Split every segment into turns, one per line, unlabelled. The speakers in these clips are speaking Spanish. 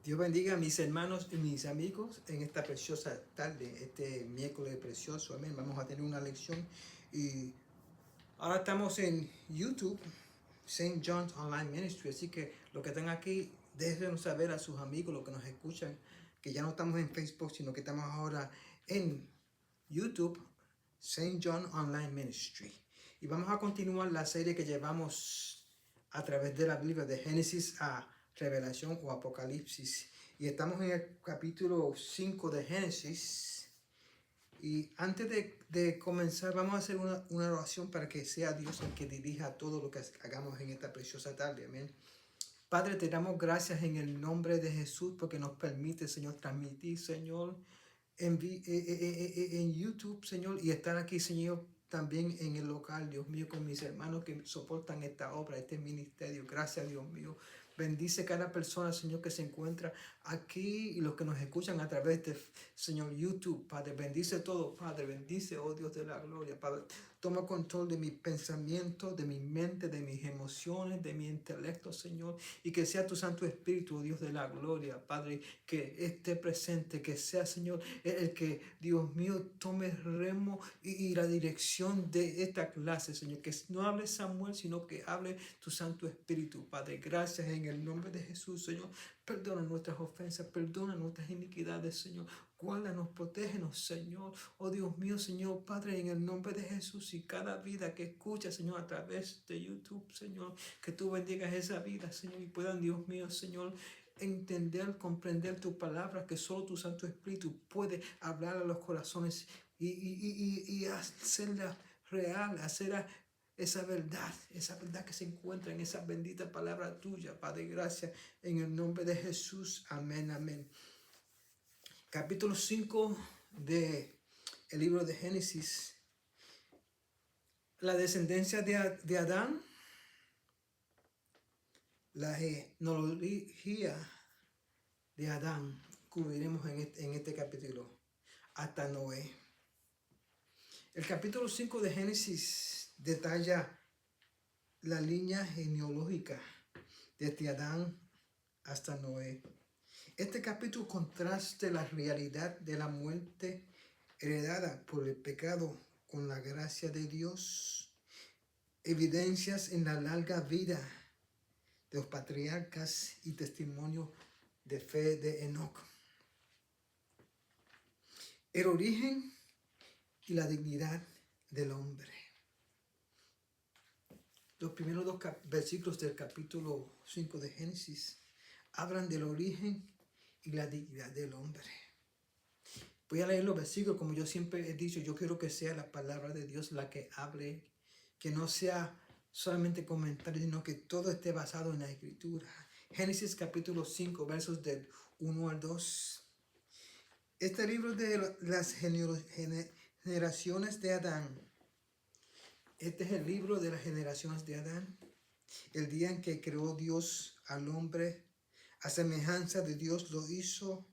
Dios bendiga a mis hermanos y mis amigos en esta preciosa tarde, este miércoles precioso. Amén. Vamos a tener una lección y ahora estamos en YouTube, Saint John's Online Ministry. Así que los que están aquí, déjenos saber a sus amigos, los que nos escuchan, que ya no estamos en Facebook, sino que estamos ahora en YouTube, Saint John Online Ministry. Y vamos a continuar la serie que llevamos a través de la Biblia, de Génesis a Revelación o Apocalipsis. Y estamos en el capítulo 5 de Génesis. Y antes de comenzar, vamos a hacer una oración para que sea Dios el que dirija todo lo que hagamos en esta preciosa tarde. Amén. Padre, te damos gracias en el nombre de Jesús porque nos permite, Señor, transmitir, Señor, en YouTube, Señor, y estar aquí, Señor, también en el local, Dios mío, con mis hermanos que soportan esta obra, este ministerio. Gracias, Dios mío. Bendice cada persona, Señor, que se encuentra aquí y los que nos escuchan a través de, Señor, YouTube. Padre, bendice todo, Padre. Bendice, oh Dios de la gloria, Padre. Toma control de mis pensamientos, de mi mente, de mis emociones, de mi intelecto, Señor. Y que sea tu Santo Espíritu, oh Dios de la gloria, Padre, que esté presente, que sea, Señor, el que, Dios mío, tome remo y la dirección de esta clase, Señor. Que no hable Samuel, sino que hable tu Santo Espíritu, Padre. Gracias en el nombre de Jesús, Señor. Perdona nuestras ofensas, perdona nuestras iniquidades, Señor. Guárdanos, protégenos, Señor. Oh Dios mío, Señor, Padre, en el nombre de Jesús y cada vida que escucha, Señor, a través de YouTube, Señor, que tú bendigas esa vida, Señor, y puedan, Dios mío, Señor, entender, comprender tu palabra, que solo tu Santo Espíritu puede hablar a los corazones y hacerla real, hacerla esa verdad que se encuentra en esa bendita palabra tuya, Padre. Gracias en el nombre de Jesús. Amén, amén. Capítulo 5 de el libro de Génesis. La descendencia de Adán, la genealogía de Adán, cubriremos en este capítulo, hasta Noé. El capítulo 5 de Génesis detalla la línea genealógica desde Adán hasta Noé. Este capítulo contrasta la realidad de la muerte heredada por el pecado con la gracia de Dios, evidencias en la larga vida de los patriarcas y testimonio de fe de Enoc. El origen y la dignidad del hombre. Los primeros dos versículos del capítulo 5 de Génesis hablan del origen y la dignidad del hombre. Voy a leer los versículos, como yo siempre he dicho, yo quiero que sea la palabra de Dios la que hable, que no sea solamente comentarios, sino que todo esté basado en la Escritura. Génesis capítulo 5, versos del 1 al 2. Este libro de las generaciones de Adán. Este es el libro de las generaciones de Adán. El día en que creó Dios al hombre, a semejanza de Dios lo hizo,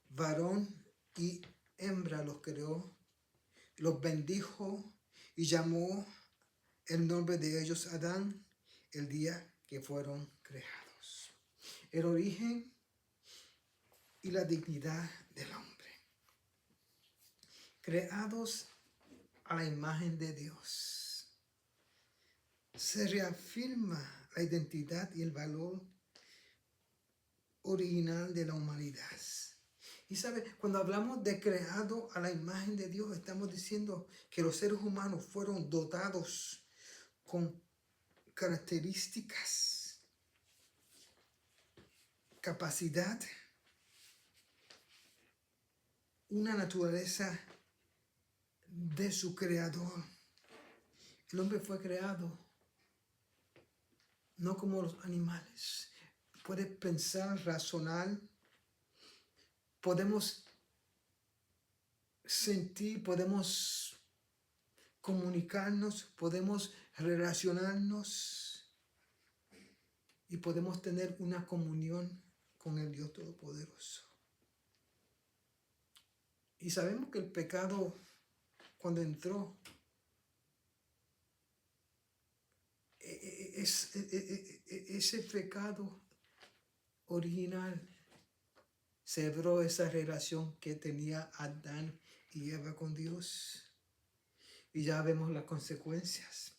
varón y hembra los creó, los bendijo y llamó el nombre de ellos Adán, el día que fueron creados. El origen y la dignidad del hombre. Creados a la imagen de Dios. Se reafirma la identidad y el valor original de la humanidad. Y sabe, cuando hablamos de creado a la imagen de Dios, estamos diciendo que los seres humanos fueron dotados con características, capacidad, una naturaleza de su creador. El hombre fue creado no como los animales. Puede pensar, razonar, podemos sentir, podemos comunicarnos, podemos relacionarnos y podemos tener una comunión con el Dios Todopoderoso. Y sabemos que el pecado, cuando entró, ese pecado original Celebró esa relación que tenía Adán y Eva con Dios. Y ya vemos las consecuencias.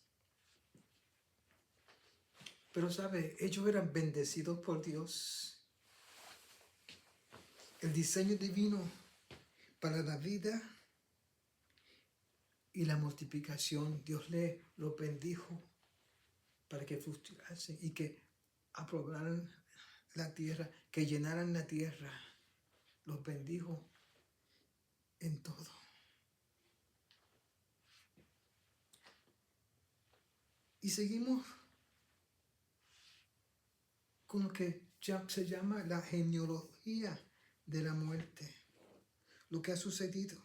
Pero sabe, ellos eran bendecidos por Dios. El diseño divino para la vida y la multiplicación, Dios los bendijo para que fructificasen y que aprobaran la tierra, que llenaran la tierra. Los bendijo en todo. Y seguimos con lo que ya se llama la genealogía de la muerte. Lo que ha sucedido.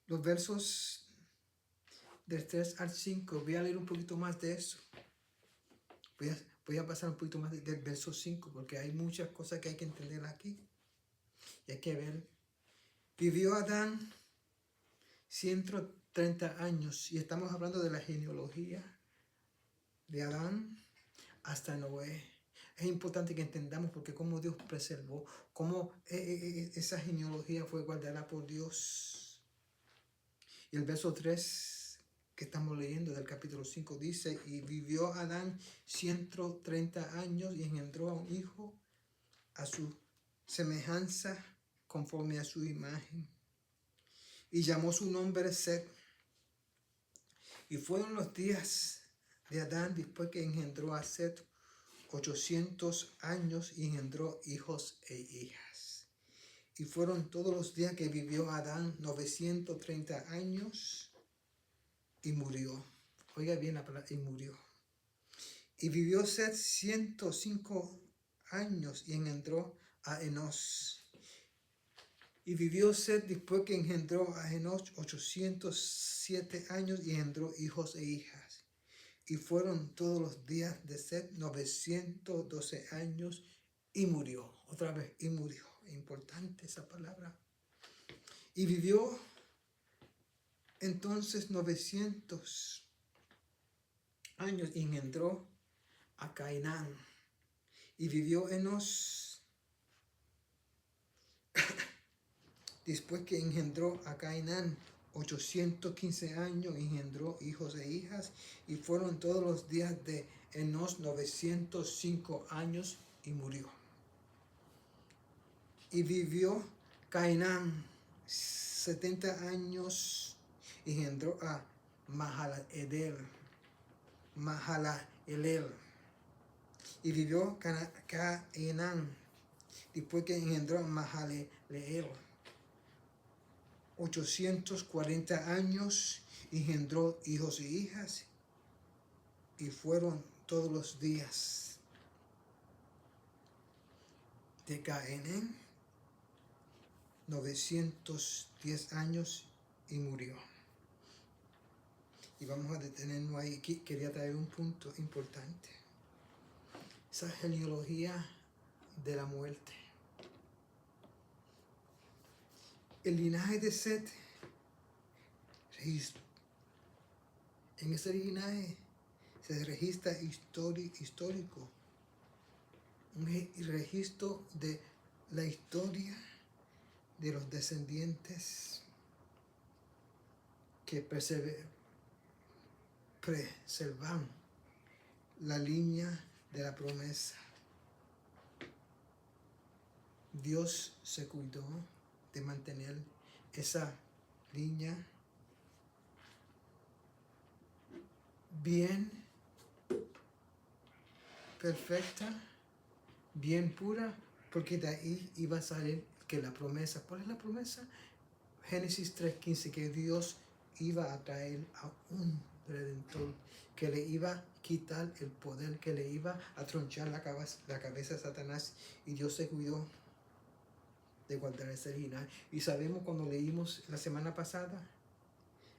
Los versos del 3 al 5, voy a leer un poquito más de eso. Voy a pasar un poquito más del verso 5, porque hay muchas cosas que hay que entender aquí. Y hay que ver. Vivió Adán 130 años, y estamos hablando de la genealogía de Adán hasta Noé. Es importante que entendamos porque cómo Dios preservó, cómo esa genealogía fue guardada por Dios. Y el verso 3 que estamos leyendo del capítulo 5 dice, y vivió Adán 130 años y engendró a un hijo a su semejanza conforme a su imagen. Y llamó su nombre Set. Y fueron los días de Adán después que engendró a Set 800 años y engendró hijos e hijas. Y fueron todos los días que vivió Adán 930 años y murió. Oiga bien la palabra, y murió. Y vivió Set 105 años y engendró a Enos. Y vivió Set después que engendró a Enos 807 años y engendró hijos e hijas. Y fueron todos los días de Set 912 años y murió. Otra vez, y murió. Importante esa palabra. Y vivió entonces 900 años y engendró a Cainán. Y vivió Enos después que engendró a Cainán 815 años, engendró hijos e hijas, y fueron todos los días de Enos 905 años y murió. Y vivió Cainán 70 años y engendró a Mahalaleel. Y vivió Cainán después que engendró a Mahalaleel 840 años, engendró hijos e hijas, y fueron todos los días de Cainán 910 años y murió. Y vamos a detenernos ahí. Quería traer un punto importante. Esa genealogía de la muerte. El linaje de Set, en ese linaje se registra histórico, un registro de la historia de los descendientes que preservan la línea de la promesa. Dios se cuidó de mantener esa línea bien perfecta, bien pura, porque de ahí iba a salir que la promesa, ¿cuál es la promesa? Génesis 3:15, que Dios iba a traer a un redentor, que le iba a quitar el poder, que le iba a tronchar la cabeza a Satanás, y Dios se cuidó de guardar ese linaje. Y sabemos cuando leímos la semana pasada,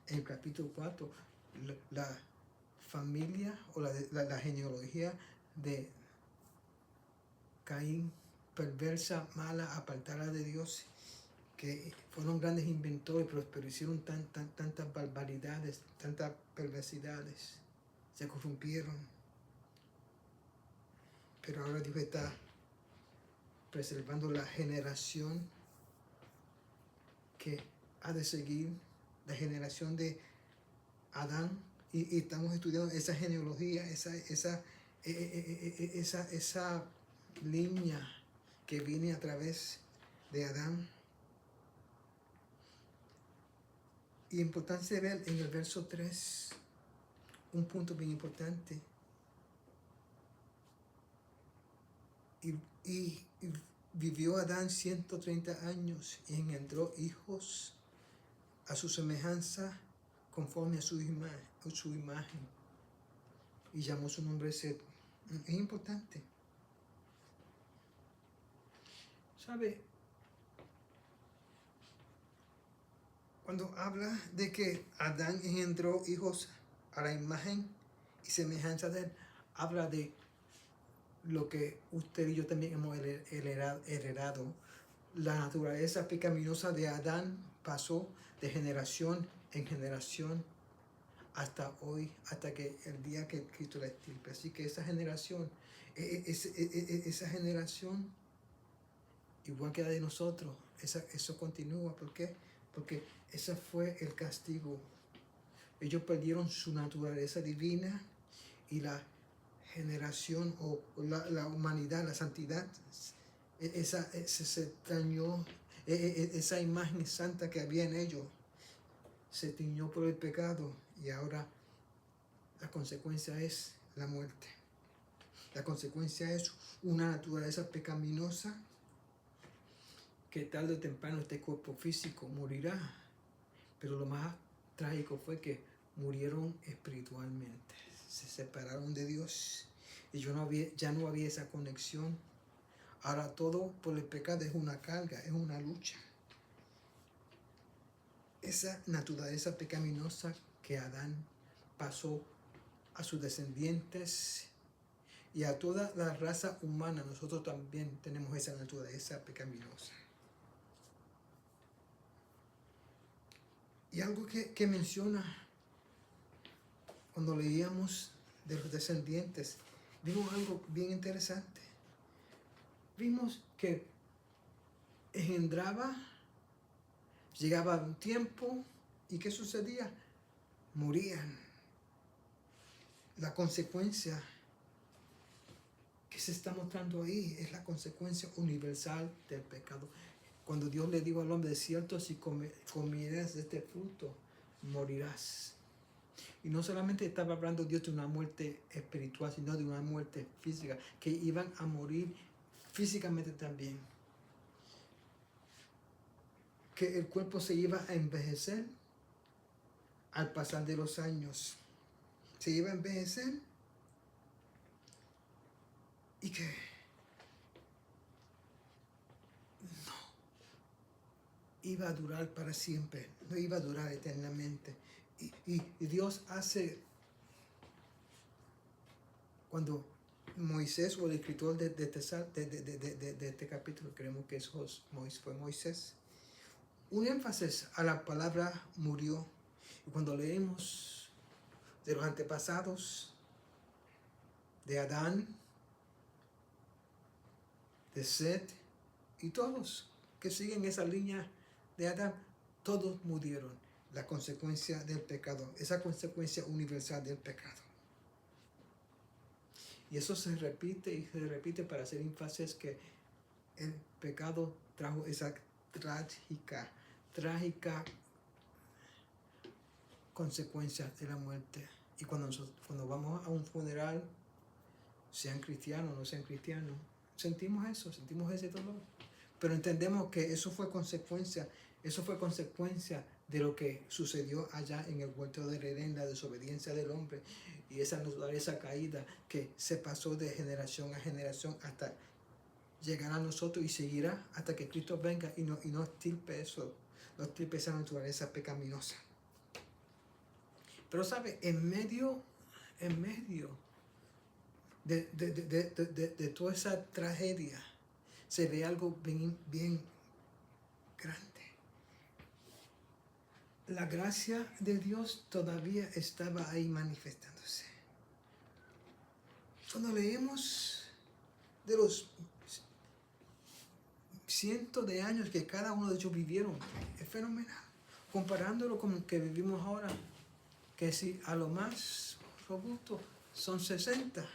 en el capítulo 4, la familia o la genealogía de Caín, perversa, mala, apartada de Dios, que fueron grandes inventores, pero hicieron tantas barbaridades, tantas perversidades, se corrompieron. Pero ahora Dios está preservando la generación que ha de seguir, la generación de Adán, y estamos estudiando esa genealogía, esa línea que viene a través de Adán. Y importante ver en el verso 3 un punto bien importante. Y vivió Adán 130 años y engendró hijos a su semejanza, conforme a su imagen. Y llamó su nombre Set. Es importante. ¿Sabe? Cuando habla de que Adán engendró hijos a la imagen y semejanza de él, habla de lo que usted y yo también hemos heredado. La naturaleza pecaminosa de Adán pasó de generación en generación hasta hoy, hasta que el día que Cristo la extirpe. Así que esa generación, igual que la de nosotros, eso continúa. ¿Por qué? Porque ese fue el castigo. Ellos perdieron su naturaleza divina y la generación o la humanidad, la santidad, se dañó, esa imagen santa que había en ellos se tiñó por el pecado, y ahora la consecuencia es la muerte. La consecuencia es una naturaleza pecaminosa que tarde o temprano este cuerpo físico morirá, pero lo más trágico fue que murieron espiritualmente, se separaron de Dios y ya no había esa conexión. Ahora todo por el pecado es una carga, es una lucha. Esa naturaleza pecaminosa que Adán pasó a sus descendientes y a toda la raza humana, nosotros también tenemos esa naturaleza pecaminosa. Y algo que menciona cuando leíamos de los descendientes, vimos algo bien interesante. Vimos que engendraba, llegaba un tiempo, y ¿qué sucedía? Morían. La consecuencia que se está mostrando ahí es la consecuencia universal del pecado. Cuando Dios le dijo al hombre, de cierto, si comieras de este fruto, morirás. Y no solamente estaba hablando Dios de una muerte espiritual, sino de una muerte física, que iban a morir físicamente también. Que el cuerpo se iba a envejecer al pasar de los años. Se iba a envejecer y que no iba a durar para siempre, no iba a durar eternamente. Y Dios hace, cuando Moisés, o el escritor de este capítulo, creemos que fue Moisés, un énfasis a la palabra murió. Y cuando leemos de los antepasados de Adán, de Set y todos que siguen esa línea de Adán, todos murieron. La consecuencia del pecado, esa consecuencia universal del pecado. Y eso se repite y se repite para hacer énfasis que el pecado trajo esa trágica consecuencia de la muerte. Y cuando vamos a un funeral, sean cristianos o no sean cristianos, sentimos eso, sentimos ese dolor. Pero entendemos que eso fue consecuencia de lo que sucedió allá en el huerto del Edén, la desobediencia del hombre y esa naturaleza caída que se pasó de generación a generación hasta llegar a nosotros, y seguirá hasta que Cristo venga y no extirpe eso, no extirpe esa naturaleza pecaminosa. Pero sabe, en medio de toda esa tragedia se ve algo bien grande. La gracia de Dios todavía estaba ahí manifestándose. Cuando leemos de los cientos de años que cada uno de ellos vivieron. Es fenomenal. Comparándolo con lo que vivimos ahora, que si a lo más robusto son 60,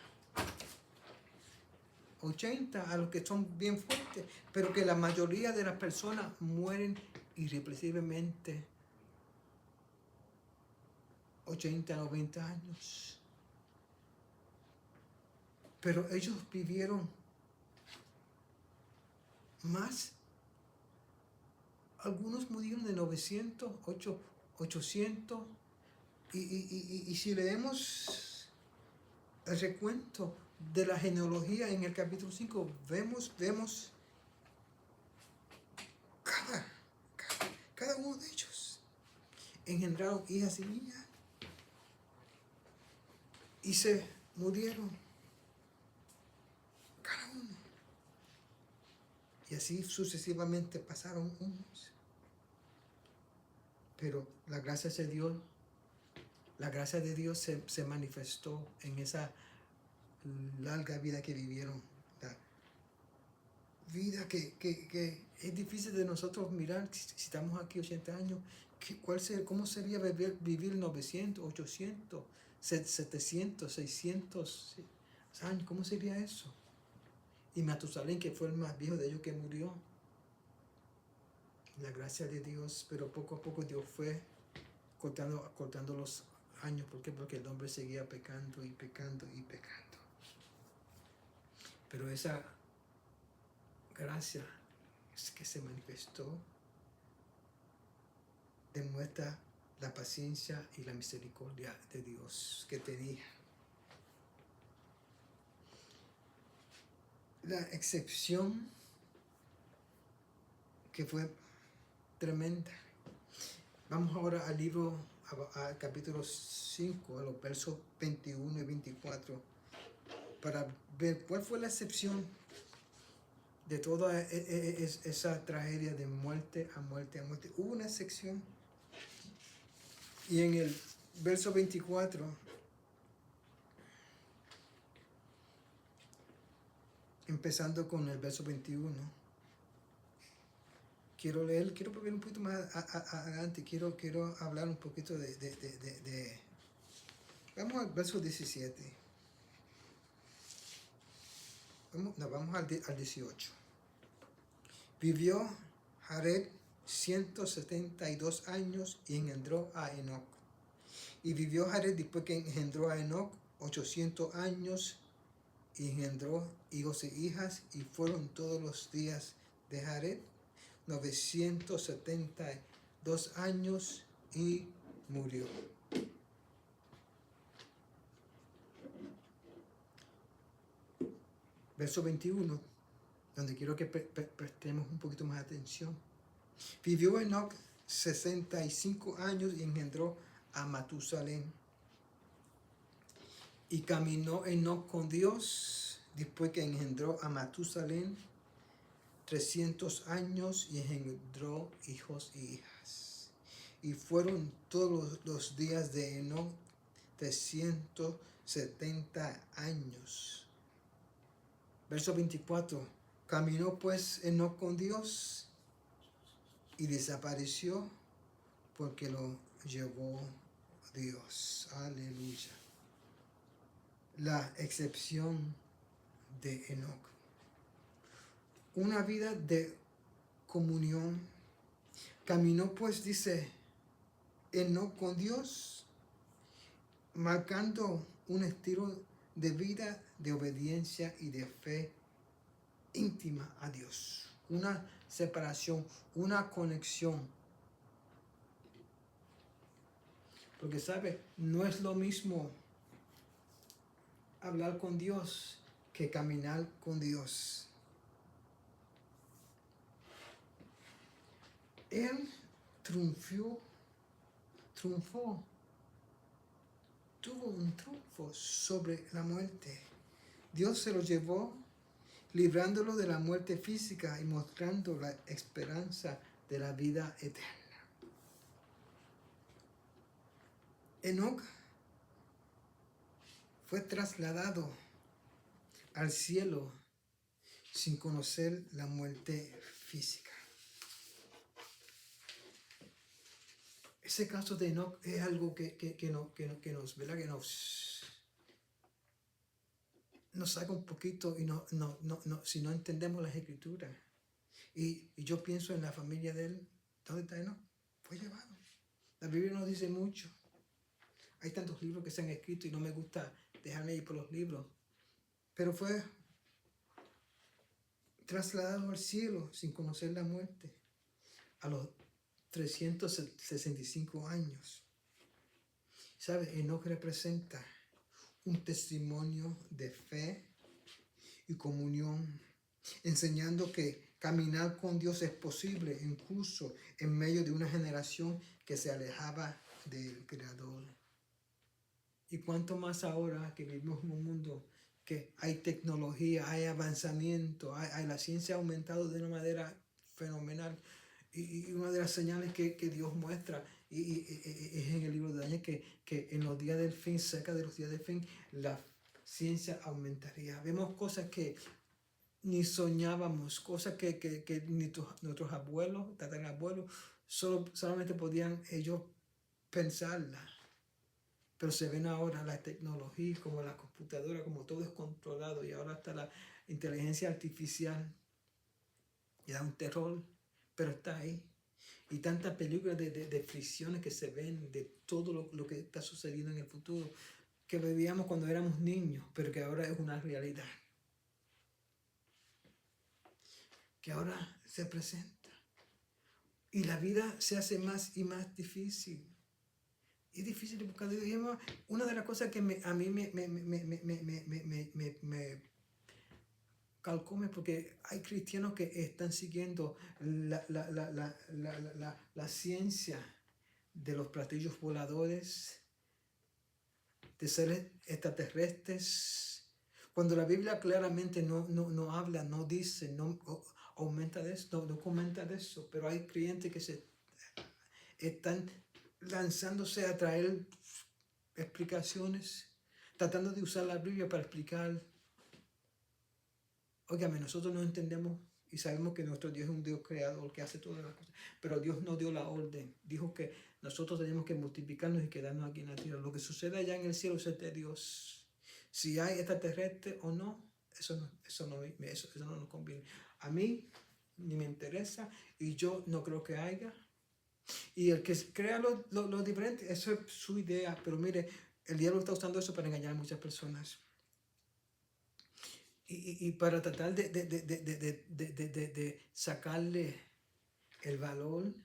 80, a los que son bien fuertes, pero que la mayoría de las personas mueren irreversiblemente 80, 90 años. Pero ellos vivieron más. Algunos murieron de 900, 800. Y si leemos el recuento de la genealogía en el capítulo 5, vemos cada uno de ellos engendraron hijas y niñas y se murieron cada uno. Y así sucesivamente pasaron unos. Pero la gracia de Dios se manifestó en esa larga vida que vivieron. La vida que es difícil de nosotros mirar si estamos aquí 80 años. ¿Cómo sería vivir 900, 800, 700, 600 años? ¿Cómo sería eso? Y Matusalén, que fue el más viejo de ellos que murió. La gracia de Dios, pero poco a poco Dios fue cortando los años. ¿Por qué? Porque el hombre seguía pecando y pecando y pecando. Pero esa gracia que se manifestó demuestra la paciencia y la misericordia de Dios que tenía. La excepción que fue tremenda. Vamos ahora al libro, al capítulo 5, a los versos 21 y 24, para ver cuál fue la excepción de toda esa tragedia de muerte a muerte a muerte. Hubo una excepción. Y en el verso 24, empezando con el verso 21, quiero volver un poquito más adelante, quiero hablar un poquito vamos al verso 17. Vamos al 18. Vivió Jared 172 años y engendró a Enoc. Y vivió Jared después que engendró a Enoc 800 años y engendró hijos e hijas, y fueron todos los días de Jared 972 años y murió. Verso 21, donde quiero que prestemos un poquito más atención. Vivió Enoc 65 años y engendró a Matusalén. Y caminó Enoc con Dios después que engendró a Matusalén 300 años y engendró hijos y hijas. Y fueron todos los días de Enoc 370 años. Verso 24. Caminó pues Enoc con Dios y desapareció porque lo llevó Dios. Aleluya. La excepción de Enoc. Una vida de comunión. Caminó pues, dice, Enoc con Dios, marcando un estilo de vida de obediencia y de fe íntima a Dios. Una separación, una conexión. Porque, ¿sabe? No es lo mismo hablar con Dios que caminar con Dios. Él triunfó, tuvo un triunfo sobre la muerte. Dios se lo llevó, librándolo de la muerte física y mostrando la esperanza de la vida eterna. Enoc fue trasladado al cielo sin conocer la muerte física. Ese caso de Enoch es algo ¿verdad? Que nos saca un poquito y si no entendemos las escrituras. Y yo pienso en la familia de él. ¿Dónde está Enoch? Fue llevado. La Biblia nos dice mucho. Hay tantos libros que se han escrito y no me gusta dejarme ir por los libros. Pero fue trasladado al cielo sin conocer la muerte a los 365 años. ¿Sabe? Enoch representa un testimonio de fe y comunión, enseñando que caminar con Dios es posible, incluso en medio de una generación que se alejaba del Creador. Y cuánto más ahora que vivimos en un mundo que hay tecnología, hay avanzamiento, la ciencia ha aumentado de una manera fenomenal. Y una de las señales que Dios muestra es en el libro de Daniel que en los días del fin, cerca de los días del fin, la ciencia aumentaría. Vemos cosas que ni soñábamos, cosas que ni nuestros abuelos, tatarabuelos, solamente podían ellos pensarlas. Pero se ven ahora la tecnología, como la computadora, como todo es controlado, y ahora está la inteligencia artificial. Y da un terror, pero está ahí. Y tantas películas de fricciones que se ven, de todo lo que está sucediendo en el futuro, que vivíamos cuando éramos niños, pero que ahora es una realidad. Que ahora se presenta. Y la vida se hace más y más difícil. Es difícil buscar a Dios. Una de las cosas que a mí me calcome, porque hay cristianos que están siguiendo la ciencia de los platillos voladores, de seres extraterrestres, cuando la Biblia claramente no habla, no dice, no aumenta de eso, no comenta de eso, pero hay creyentes que se están lanzándose a traer explicaciones, tratando de usar la Biblia para explicar. Óigame, nosotros no entendemos y sabemos que nuestro Dios es un Dios creador que hace todas las cosas, pero Dios nos dio la orden, dijo que nosotros tenemos que multiplicarnos y quedarnos aquí en la tierra. Lo que sucede allá en el cielo es de Dios. Si hay extraterrestre o no, eso no nos conviene. A mí ni me interesa y yo no creo que haya. Y el que crea lo diferente, eso es su idea, pero mire, el diablo está usando eso para engañar a muchas personas. Y para tratar de sacarle el valor,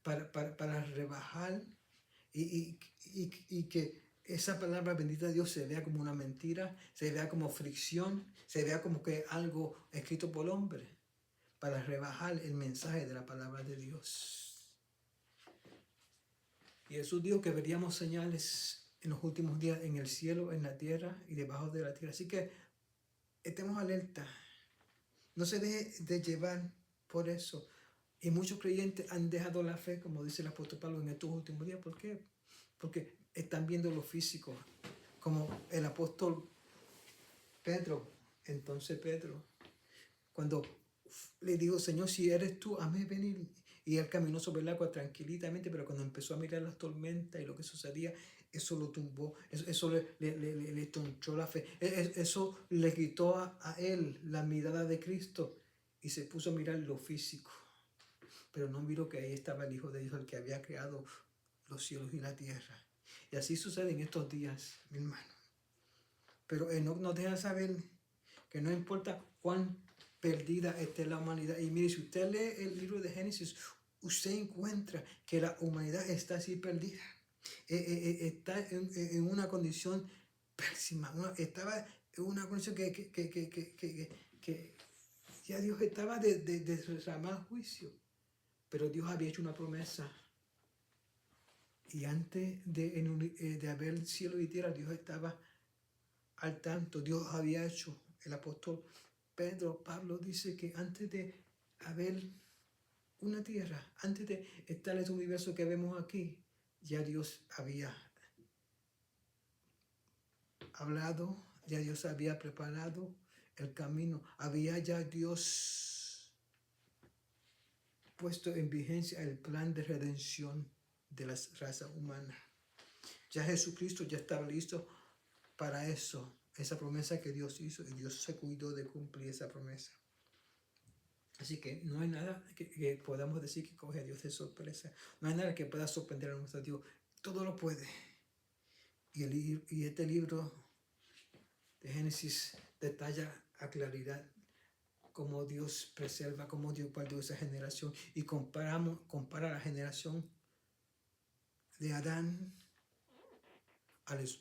para rebajar y que esa palabra bendita de Dios se vea como una mentira, se vea como fricción, se vea como que algo escrito por hombre, para rebajar el mensaje de la palabra de Dios. Y Jesús dijo que veríamos señales en los últimos días en el cielo, en la tierra y debajo de la tierra. Así que estemos alerta. No se deje de llevar por eso. Y muchos creyentes han dejado la fe, como dice el apóstol Pablo, en estos últimos días. ¿Por qué? Porque están viendo lo físico. Como el apóstol Pedro. Entonces Pedro, cuando le dijo, Señor, si eres tú, hazme venir. Y él caminó sobre el agua tranquilamente, pero cuando empezó a mirar las tormentas y lo que sucedía, eso lo tumbó, eso le tronchó la fe, eso le quitó a él la mirada de Cristo y se puso a mirar lo físico. Pero no miró que ahí estaba el Hijo de Dios, el que había creado los cielos y la tierra. Y así sucede en estos días, mi hermano. Pero Enoch nos deja saber que no importa cuán perdida esté la humanidad. Y mire, si usted lee el libro de Génesis, usted encuentra que la humanidad está así perdida. Está en una condición pésima. Estaba en una condición que ya Dios estaba de derramar juicio. Pero Dios había hecho una promesa. Y antes de haber cielo y tierra, Dios estaba al tanto. Dios había hecho. El apóstol Pablo dice que antes de haber una tierra, antes de estar en este universo que vemos aquí, ya Dios había hablado, ya Dios había preparado el camino, había ya Dios puesto en vigencia el plan de redención de la raza humana. Ya Jesucristo ya estaba listo para eso, esa promesa que Dios hizo, y Dios se cuidó de cumplir esa promesa. Así que no hay nada que podamos decir que coge a Dios de sorpresa. No hay nada que pueda sorprender a nuestro Dios. Todo lo puede. Y este libro de Génesis detalla a claridad cómo Dios preserva, cómo Dios guardó esa generación. Y compara la generación de Adán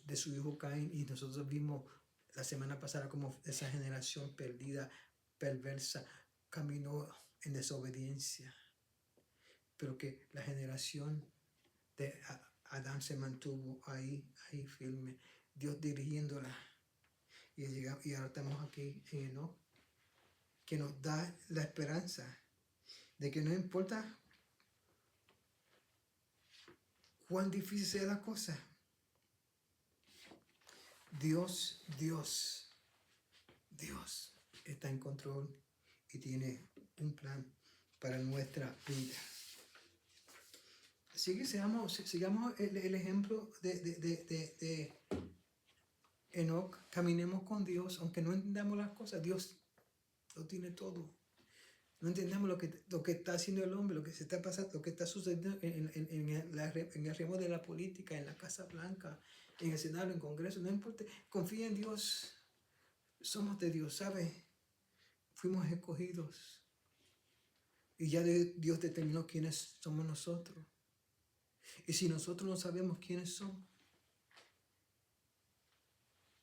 de su hijo Caín. Y nosotros vimos la semana pasada cómo esa generación perdida, perversa, caminó en desobediencia, pero que la generación de Adán se mantuvo ahí firme, Dios dirigiéndola. Y ahora estamos aquí en Enoc, que nos da la esperanza de que no importa cuán difícil sea la cosa, Dios está en control y tiene un plan para nuestra vida. Así que sigamos el ejemplo de Enoc. Caminemos con Dios, aunque no entendamos las cosas. Dios lo tiene todo. No entendemos lo que está haciendo el hombre, lo que se está pasando, lo que está sucediendo en el remo de la política, en la Casa Blanca, en el Senado, en el Congreso. No importa, confía en Dios. Somos de Dios, ¿sabes? Fuimos escogidos. Y ya Dios determinó quiénes somos nosotros. Y si nosotros no sabemos quiénes somos,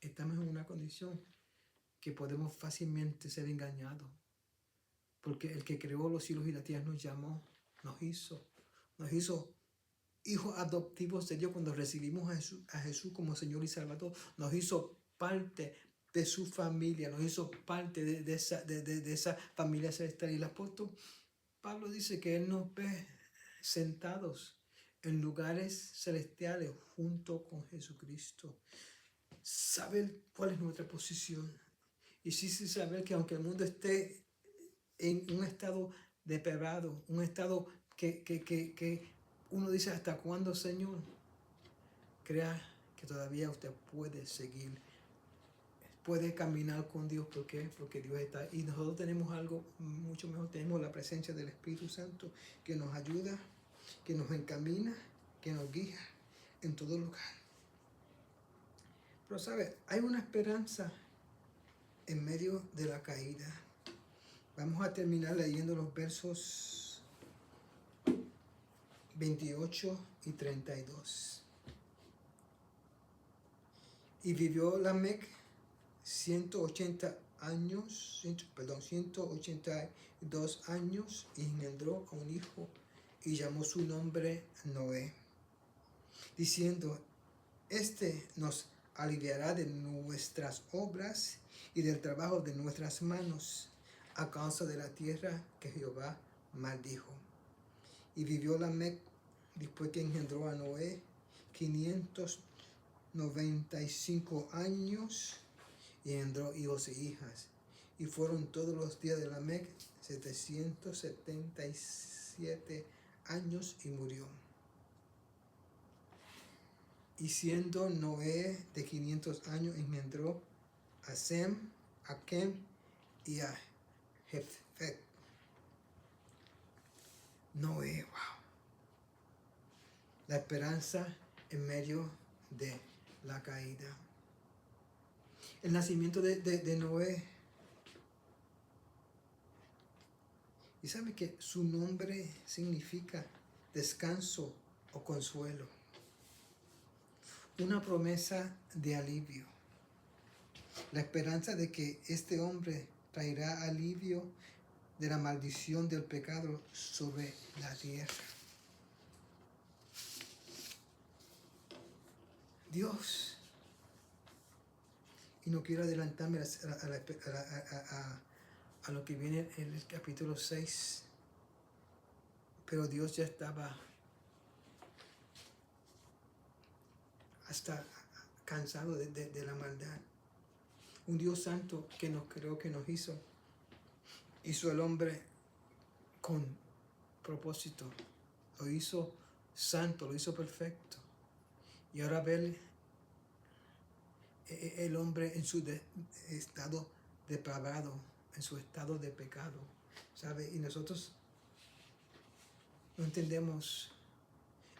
estamos en una condición que podemos fácilmente ser engañados. Porque el que creó los cielos y la tierra nos llamó, nos hizo hijos adoptivos de Dios cuando recibimos a Jesús como Señor y Salvador. Nos hizo parte de su familia, nos hizo parte de esa familia celestial. Y el apóstol Pablo dice que Él nos ve sentados en lugares celestiales junto con Jesucristo. Saber cuál es nuestra posición. Y sí saber que aunque el mundo esté en un estado depravado, un estado que uno dice, ¿hasta cuándo, Señor? Crea que todavía usted puede seguir, puede caminar con Dios. ¿Por qué? Porque Dios está. Y nosotros tenemos algo mucho mejor. Tenemos la presencia del Espíritu Santo que nos ayuda, que nos encamina, que nos guía en todo lugar. Pero ¿sabe? Hay una esperanza en medio de la caída. Vamos a terminar leyendo los versos 28 y 32. Y vivió Lamec 182 años y engendró a un hijo y llamó su nombre Noé, diciendo, este nos aliviará de nuestras obras y del trabajo de nuestras manos, a causa de la tierra que Jehová maldijo. Y vivió Lamec, después que engendró a Noé, 595 años, y engendró hijos e hijas. Y fueron todos los días de Lamec 777 años, y murió. Y siendo Noé de 500 años, engendró a Sem, a Kem y a Jefet. Noé, wow. La esperanza en medio de la caída. El nacimiento de Noé. Y sabe que su nombre significa descanso o consuelo. Una promesa de alivio. La esperanza de que este hombre traerá alivio de la maldición del pecado sobre la tierra. Dios, y no quiero adelantarme a lo que viene en el capítulo 6, pero Dios ya estaba hasta cansado de la maldad. Un Dios santo que nos creó, que nos hizo el hombre con propósito, lo hizo santo, lo hizo perfecto. Y ahora ver el hombre en su estado depravado, en su estado de pecado, ¿sabe? Y nosotros no entendemos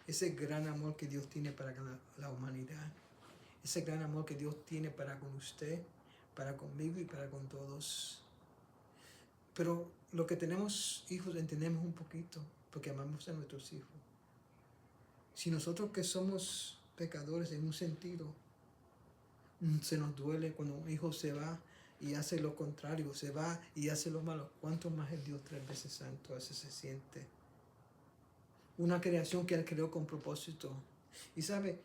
ese gran amor que Dios tiene para la humanidad, ese gran amor que Dios tiene para con usted, para conmigo y para con todos. Pero lo que tenemos hijos entendemos un poquito, porque amamos a nuestros hijos. Si nosotros que somos pecadores en un sentido, se nos duele cuando un hijo se va y hace lo contrario, se va y hace lo malo, ¿cuánto más el Dios 3 veces santo así se siente? Una creación que Él creó con propósito. Y sabe,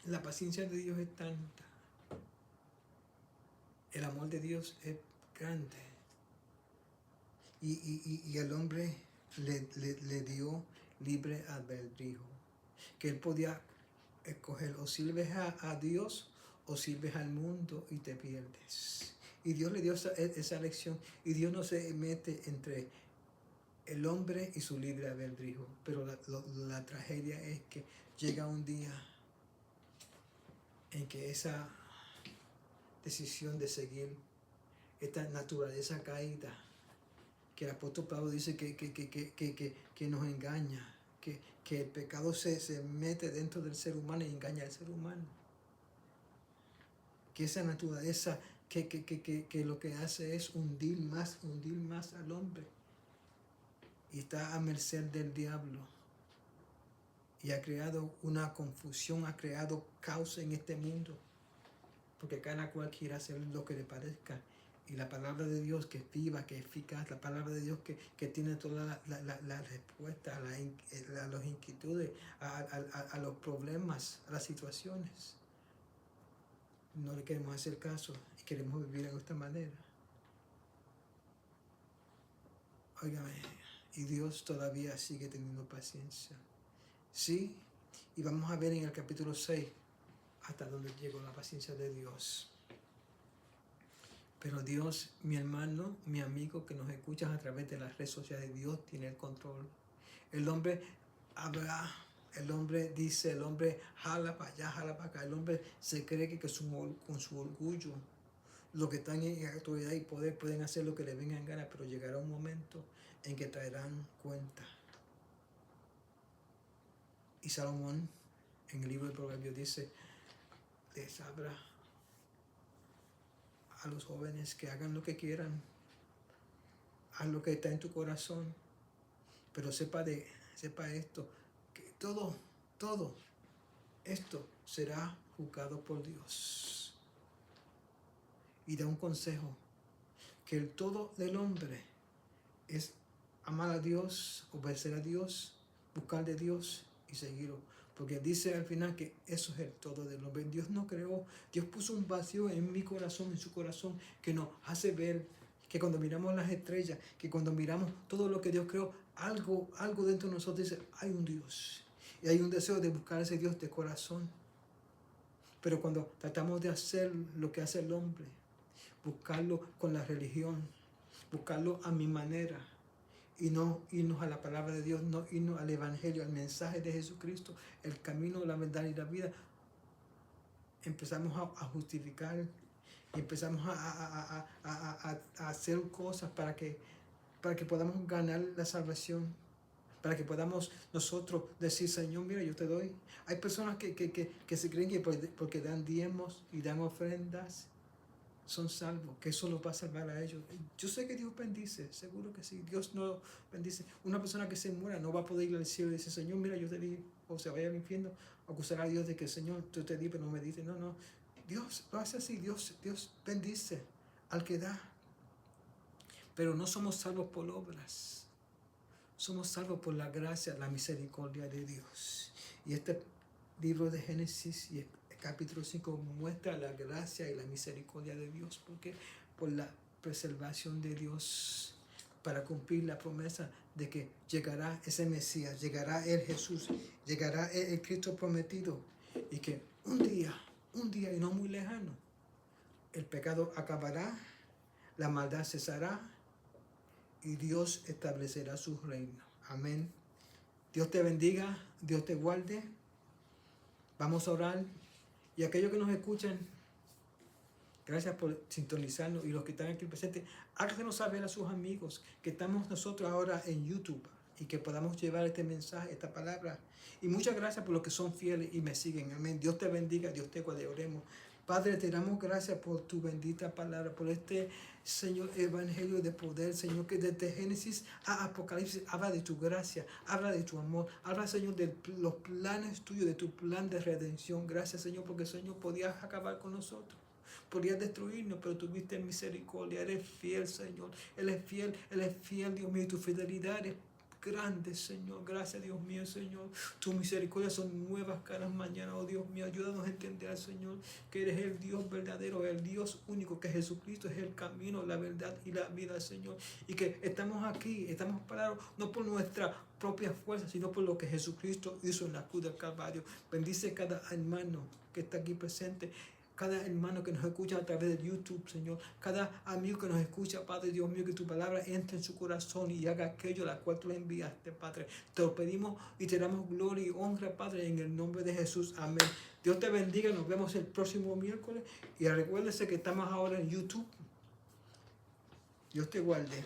la paciencia de Dios es tanta. El amor de Dios es grande. Y el hombre le dio libre albedrío. Que él podía escoger o sirves a Dios o sirves al mundo y te pierdes. Y Dios le dio esa lección. Y Dios no se mete entre el hombre y su libre albedrío. Pero la tragedia es que llega un día en que esa decisión de seguir esta naturaleza caída, que el apóstol Pablo dice que nos engaña, que el pecado se mete dentro del ser humano y engaña al ser humano. Que esa naturaleza que lo que hace es hundir más al hombre. Y está a merced del diablo. Y ha creado una confusión, ha creado caos en este mundo. Porque cada cual quiere hacer lo que le parezca. Y la palabra de Dios que es viva, que es eficaz, la palabra de Dios que tiene toda la respuesta a las inquietudes, a los problemas, a las situaciones. No le queremos hacer caso y queremos vivir de esta manera. Óigame, y Dios todavía sigue teniendo paciencia. Sí, y vamos a ver en el capítulo 6 hasta dónde llegó la paciencia de Dios. Pero Dios, mi hermano, mi amigo que nos escuchas a través de las redes sociales, Dios tiene el control. El hombre habla, el hombre dice, el hombre jala para allá, jala para acá. El hombre se cree que con su orgullo, los que están en autoridad y poder pueden hacer lo que les venga en gana, pero llegará un momento en que traerán cuenta. Y Salomón, en el libro de Proverbios, dice, les habla a los jóvenes que hagan lo que quieran, haz lo que está en tu corazón, pero sepa esto, que todo esto será juzgado por Dios. Y da un consejo, que el todo del hombre es amar a Dios, obedecer a Dios, buscar de Dios y seguirlo. Porque dice al final que eso es el todo del hombre. Dios no creó, Dios puso un vacío en mi corazón, en su corazón, que nos hace ver que cuando miramos las estrellas, que cuando miramos todo lo que Dios creó, algo dentro de nosotros dice, hay un Dios. Y hay un deseo de buscar a ese Dios de corazón. Pero cuando tratamos de hacer lo que hace el hombre, buscarlo con la religión, buscarlo a mi manera, y no irnos a la palabra de Dios, no irnos al Evangelio, al mensaje de Jesucristo, el camino, la verdad y la vida, empezamos a justificar y empezamos a hacer cosas para que podamos ganar la salvación, para que podamos nosotros decir, Señor, mira, yo te doy. Hay personas que se creen que porque dan diezmos y dan ofrendas, son salvos, que eso los va a salvar a ellos. Yo sé que Dios bendice, seguro que sí. Dios no bendice. Una persona que se muera no va a poder ir al cielo y decir, Señor, mira, yo te di, o se vaya al infierno, acusar a Dios de que, Señor, tú te di, pero no me diste. No. Dios lo hace así, Dios bendice al que da. Pero no somos salvos por obras. Somos salvos por la gracia, la misericordia de Dios. Y este libro de Génesis y capítulo 5 muestra la gracia y la misericordia de Dios, porque por la preservación de Dios para cumplir la promesa de que llegará ese Mesías, llegará el Jesús, llegará el Cristo prometido, y que un día y no muy lejano, el pecado acabará, la maldad cesará y Dios establecerá su reino. Amén. Dios te bendiga, Dios te guarde. Vamos a orar. Y aquellos que nos escuchan, gracias por sintonizarnos. Y los que están aquí presentes, háganos saber a sus amigos que estamos nosotros ahora en YouTube y que podamos llevar este mensaje, esta palabra. Y muchas gracias por los que son fieles y me siguen. Amén. Dios te bendiga, Dios te guarde. Oremos. Padre, te damos gracias por tu bendita palabra, por este, Señor, evangelio de poder, Señor, que desde Génesis a Apocalipsis habla de tu gracia, habla de tu amor, habla, Señor, de los planes tuyos, de tu plan de redención. Gracias, Señor, porque, Señor, podías acabar con nosotros. Podías destruirnos, pero tuviste misericordia. Eres fiel, Señor. Él es fiel, Dios mío. Tu fidelidad es grande, Señor. Gracias, Dios mío, Señor. Tu misericordia son nuevas cada mañana, oh Dios mío. Ayúdanos a entender, Señor, que eres el Dios verdadero, el Dios único, que Jesucristo es el camino, la verdad y la vida, Señor. Y que estamos aquí, estamos parados, no por nuestra propia fuerza, sino por lo que Jesucristo hizo en la cruz del Calvario. Bendice cada hermano que está aquí presente, cada hermano que nos escucha a través de YouTube, Señor, cada amigo que nos escucha, Padre Dios mío, que tu palabra entre en su corazón y haga aquello a la cual tú le enviaste, Padre. Te lo pedimos y te damos gloria y honra, Padre, en el nombre de Jesús. Amén. Dios te bendiga, nos vemos el próximo miércoles y recuérdese que estamos ahora en YouTube. Dios te guarde.